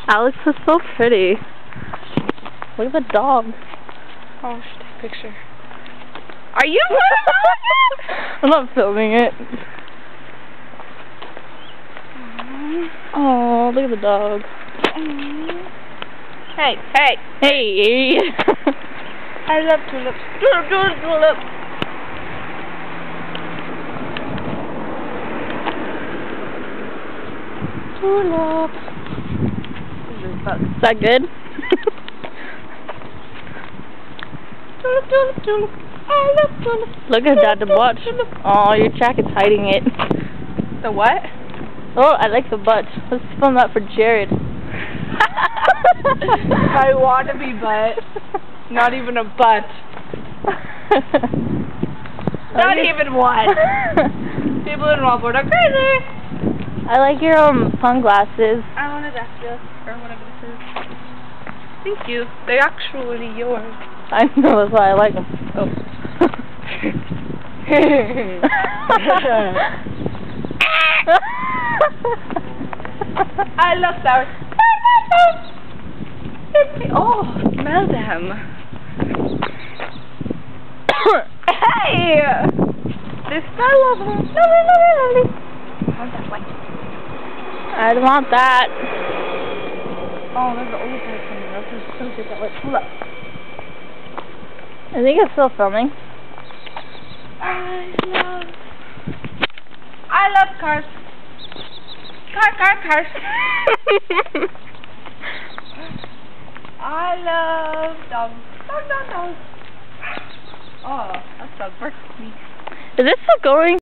Alex is so pretty. Look at the dog. Oh, I should take a picture. Are you I'm not filming it. Oh, look at the dog. Hey, hey. Hey. I love tulips. Tulip, tulip, tulip. Tulip. Is that good? Tulip, tulip, tulip. I love tulip. Look at that, the butt. Oh, your jacket's hiding it. The what? Oh, I like the butt. Let's film that for Jared. I want to be butt. Not even a butt. Not even one. People in Wallboard are crazy. I like your sunglasses. I wanted Extra or whatever this is. Thank you. They're actually yours. I know, that's why I like them. Oh. I love flowers. Oh, smell them. Hey! They smell lovely. Lovely, lovely, lovely. I want that white. I don't want that. Oh, there's the old guy coming up. There's so good that way. Hold up. I think it's still filming. I love cars. Cars. I love dogs. Dogs. Oh, that's a bird. Is this still going?